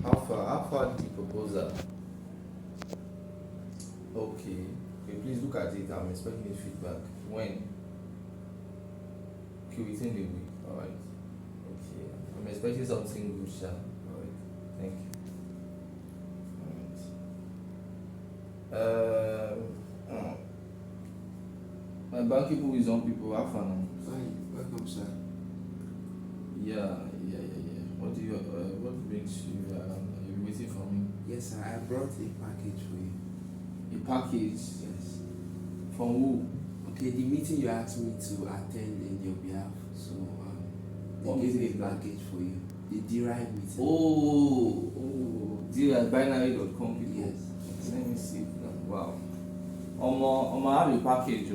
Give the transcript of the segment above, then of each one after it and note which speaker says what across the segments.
Speaker 1: How far the proposal? Okay. Okay, please look at it. I'm expecting the feedback. When? Okay, within the week. Alright. Okay. I'm expecting something good, Sha. Alright. Thank you. Alright. My bankable wisdom people have fun.
Speaker 2: Fine, welcome, sir.
Speaker 1: Yeah. What brings you? You're waiting for me.
Speaker 2: Yes, sir, I brought a package for you.
Speaker 1: A package
Speaker 2: Yes.
Speaker 1: from who?
Speaker 2: Okay, the meeting you asked me to attend in your behalf, so
Speaker 1: What
Speaker 2: they gave me
Speaker 1: meeting?
Speaker 2: a package for you. The Deriv meeting.
Speaker 1: Deal binary.com people.
Speaker 2: Yes.
Speaker 1: Let me see. Wow. I have a package.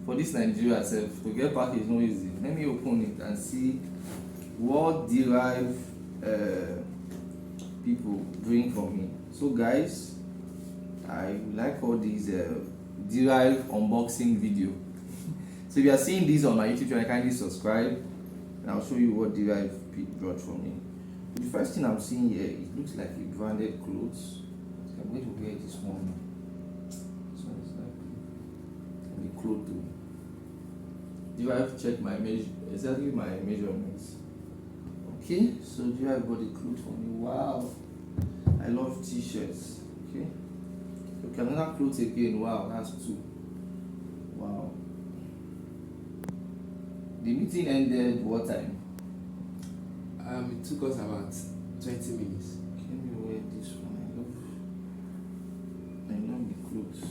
Speaker 1: For this Nigeria self, to get package no easy. Let me open it and see what Deriv people bring for me. So guys, I like all these Deriv unboxing video. So if you are seeing this on my YouTube channel, kindly subscribe and I'll show you what Deriv brought for me. The first thing I'm seeing here, it looks like a branded clothes. So I'm going to wear this one. This one is like the cloth too. Deriv check my exactly my measurements. Okay, so Deriv bought the clothes for me. Wow, I love t-shirts. Okay, so another clothes again. Wow, that's two. Wow. The meeting ended what time?
Speaker 2: It took us about 20 minutes.
Speaker 1: Let me wear this one. I love the clothes.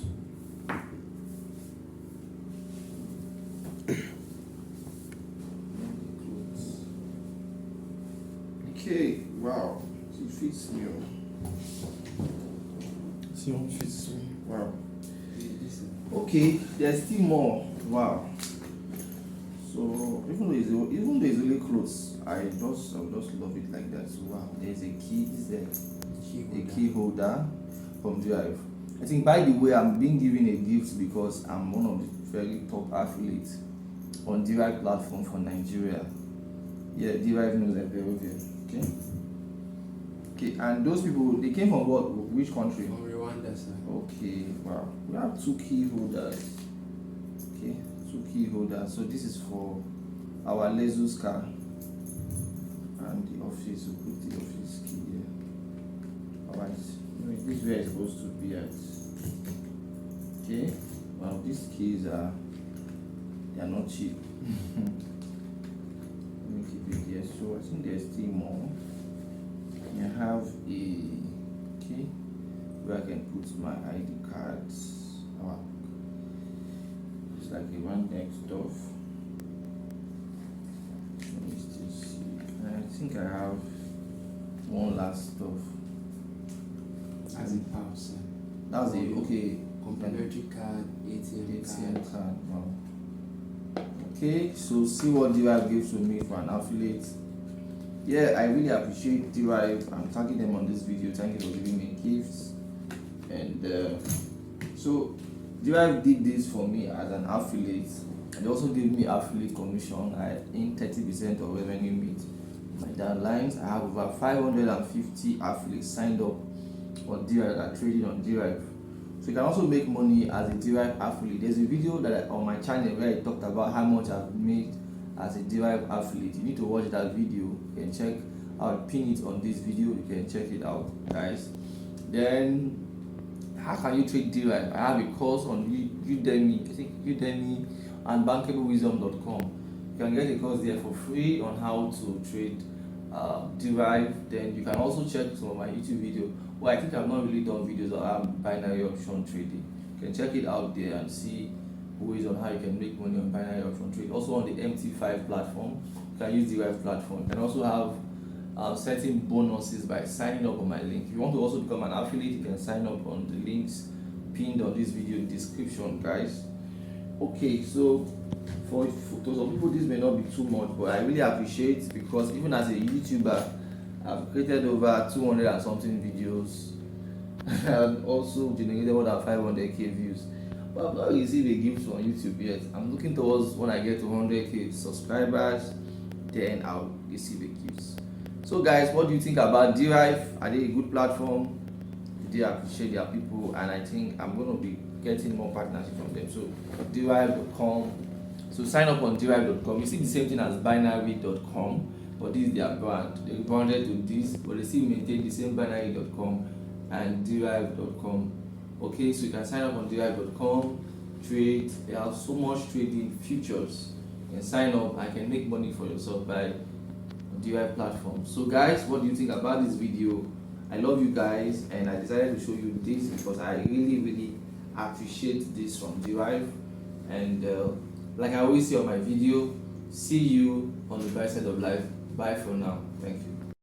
Speaker 1: Okay, wow. It fits me. See how it fits me. Wow. Okay, there's still more. Wow. So even though it's only clothes, I just love it like that. So wow, there's a key. Is there a key holder from Deriv? I think by the way, I'm being given a gift because I'm one of the very top affiliates on Deriv platform for Nigeria. Yeah, Deriv knows that very well. Okay, and those people, they came from what? Which country?
Speaker 2: From Rwanda, sir.
Speaker 1: Okay, wow. We have two key holders. Okay, two key holders. So this is for our Lexus car and the office. We put the office key here. Alright, this is where it's supposed to be at. Okay, wow, these keys they are not cheap. Let me keep it here. So I think there's still more. I have a key where I can put my ID cards. Wow. It's like a one neck stuff. Let me still see. And I think I have one last stuff.
Speaker 2: As a power, sir.
Speaker 1: That's it. Okay.
Speaker 2: Complimentary card, ATM
Speaker 1: card. Wow. Okay, so see what Deriv gives to me for an affiliate. Yeah, I really appreciate Deriv. I'm thanking them on this video. Thank you for giving me gifts. And so Deriv did this for me as an affiliate. And they also gave me affiliate commission. I in 30% of revenue meet my downlines. I have over 550 affiliates signed up on Deriv that are trading on Deriv. So you can also make money as a Deriv affiliate. There's a video that on my channel where I talked about how much I've made as a Deriv affiliate. You need to watch that video. You can check. I'll pin it on this video. You can check it out, guys. Then how can you trade Deriv? I have a course on Udemy. I think Udemy and bankablewisdom.com. You can get a course there for free on how to trade Deriv. Then you can also check some of my YouTube video. Well, I think I've not really done videos on binary option trading. You can check it out there and see ways on how you can make money on binary option trade. Also on the MT5 platform, you can use Deriv platform. You can also have certain bonuses by signing up on my link. If you want to also become an affiliate, you can sign up on the links pinned on this video description, guys. Okay, so for some people this may not be too much, but I really appreciate it because even as a YouTuber, I've created over 200 and something videos and also generated more than 500k views. But I've not received a gift on YouTube yet. I'm looking towards when I get to 100k subscribers, then I'll receive a gift. So guys, what do you think about Deriv? Are they a good platform? Do they appreciate their people? And I think I'm going to be getting more partnership from them. So Deriv.com. So sign up on Deriv.com. You see the same thing as binary.com, but this is their brand. They branded to this, but they still maintain the same binary.com and Deriv.com. Okay, so you can sign up on Deriv.com, trade. They have so much trading futures. You can sign up and can make money for yourself by Deriv platform. So guys, what do you think about this video? I love you guys, and I decided to show you this because I really appreciate this from Deriv. And like I always say on my video, see you on the bright side of life. Bye for now. Thank you.